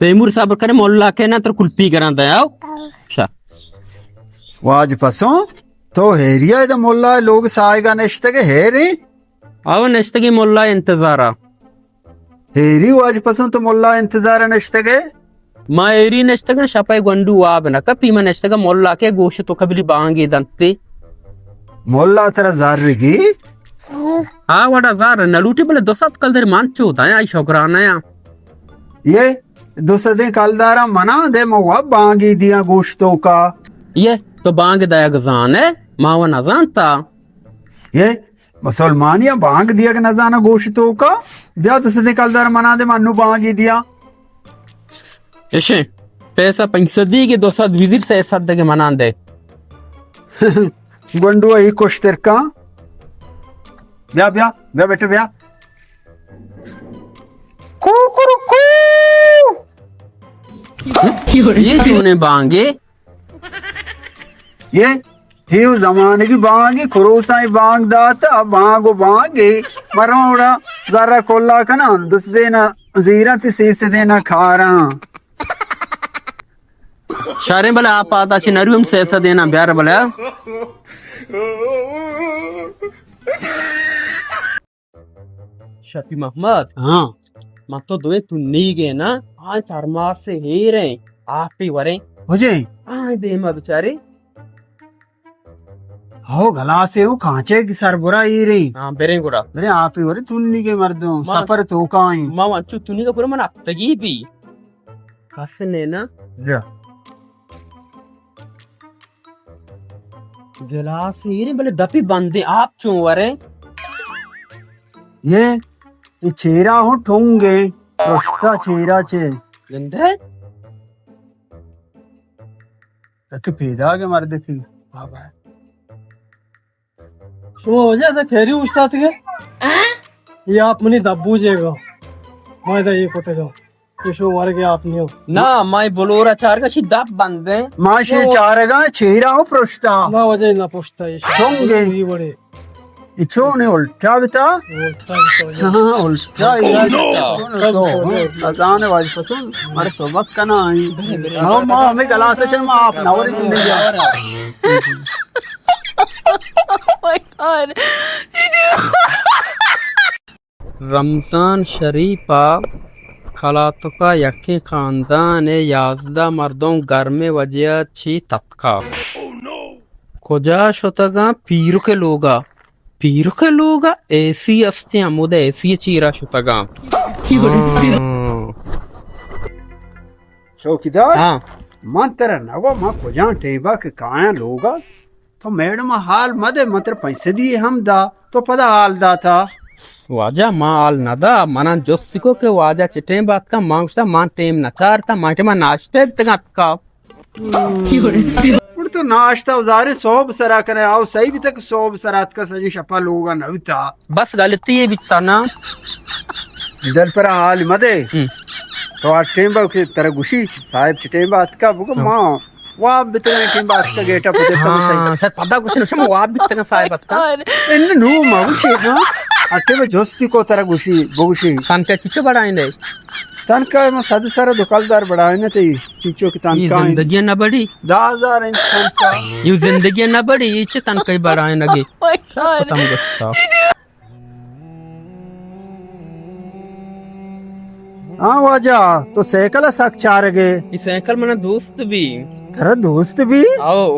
तैमूर साबर करे मोल्ला के ना तर कुल्फी करा दयाओ अच्छा वाज पसों तो हेरिया इधर मोल्ला लोग सायगा नेश्ते के हेरे आओ नेश्ते की मोल्ला इंतजारा हेरी वाज पसों तो मोल्ला इंतजार नेश्ते के मा एरी नेश्ते का शपाई गंडू वाब ना कपी मा नेश्ते का मोल्ला के गोश्त तो कबली बांगी दंते मोल्ला तेरा जारगी हाँ वड़ा जार नलूटी बोले दोस्त कल देर मान चोदा है आई शौकराना या ये दूसरे कलदारा मना दे मवा बांगी दिया गोश्तों का ये तो बांग दया गजान है मावा ना जानता ये मुसलमानिया बांग दिया के नजाना गोश्तों का ब्याह दूसरे कलदारा मना दे मनु बांगी दिया ऐसे पैसा पैंसदी के दोस्त विजिट से ऐसा दे के मना दे गंडुआ ही कुछ तेर का ब्याह ब्याह ब्याह बेटे ब्याह ये क्यों बांगे ये ही जमाने की बांगी खुरोसा बांग दाता बांगो बांगे मरोड़ा जरा कोल्ला का ना दस देना जीरा तीस देना खा रहा शारे भले आप आता ची नरियम से ऐसा देना प्यार भले शफी मोहम्मद हाँ मत तो दोए तू नहीं गए ना आज थरमार से हे रहे आप ही वरे हो जाए आज दे मत चारे हो गला से वो खांचे की सर बुरा ही रही हाँ बेरे गुड़ा मेरे आप ही वरे तुन्नी के मर्दों सफर तो काई मामा चु तूने का पूरा मन अब तक ही भी कसने ना जा गिलास ही भले दपी बंदे आप चू वरे ये चेहरा हो ठोंगे रोस्ता चेहरा चे गंदे एक पैदा के मर्द की बाबा शो हो जाए खेरी उस्ताद के ये आप मनी दबूजेगा मैं तो ये कोते जाओ ये शो वाले के आप नहीं हो ना मैं बोलोरा चार का सीधा बंदे माशे चारेगा चेहरा हो प्रोस्ता ना वजह ना पूछता ये ठोंगे ये बड़े इचो ने उल्टा बिता हाँ उल्टा अजान वाज पसंद हमारे सोबत का ना आई हाँ माँ हमें गला से चल माँ आप नवरी चुने जा रमजान शरीफा खलातो का यके खानदान याजदा मर्दों घर में वजह छी तत्का खोजा शोतगा पीर के लोगा ऐसी अस्ते मुदे ऐसी चीरा शोतगा चौकीदार हाँ मन तेरा नगो माँ खोजा टेबा के काया लोगा तो मैडम हाल मदे मतर पैसे दिए हम दा तो पता हाल दा था वाजा माल नदा मना जोसिको के वाजा चिटे बात का मांगसा मान टेम नचारता माटे मा नाश्ते तक का उड़ तो नाश्ता उजारे सोब सरा करे आओ सही भी तक सोब सरात का सजी शपा लोगा नविता बस गलती है बिता ना इधर पर हाल मदे तो आज टेम्बा के तरह गुशी साहब टेम्बा बात का बुको माँ वाह बितने टेम्बा बात का गेटा पुते तो हाँ सर पता कुछ नहीं वाह बितना साहब बात का इन नो मागुशी हाँ अटे में जोस्ती को तरह गुशी बोगुशी कान का चिचो बढ़ाएं दे तन का मैं सद सारा दुकानदार बढ़ाए ना ते चीचो की तन का जिंदगी न बड़ी 10,000 इंसान का ये जिंदगी न बड़ी ये तन कई बढ़ाए लगे खत्म गुस्सा हाँ वाजा तो साइकिल सक चार गे इस साइकिल मना दोस्त भी तेरा दोस्त भी आओ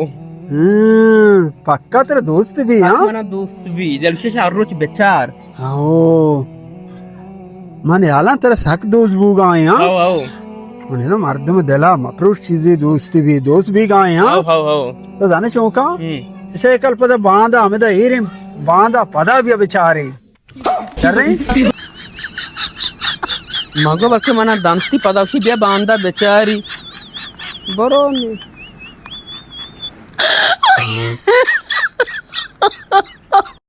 पक्का तेरा दोस्त भी हाँ मना दोस्त भी जल से शाहरुख बेचार ओ मन याला तेरा सक दोस्त बू गाए हाँ आओ आओ मैंने ना मर्द में दिला मफरूश चीजें दोस्त भी गाए हाँ आओ आओ आओ तो जाने चौका साइकिल पता बांधा हमें तो हीरे बांधा पदा भी बेचारे कर रहे मगो बच्चे मना दांती पदावशी बिया बांधा बेचारी बरो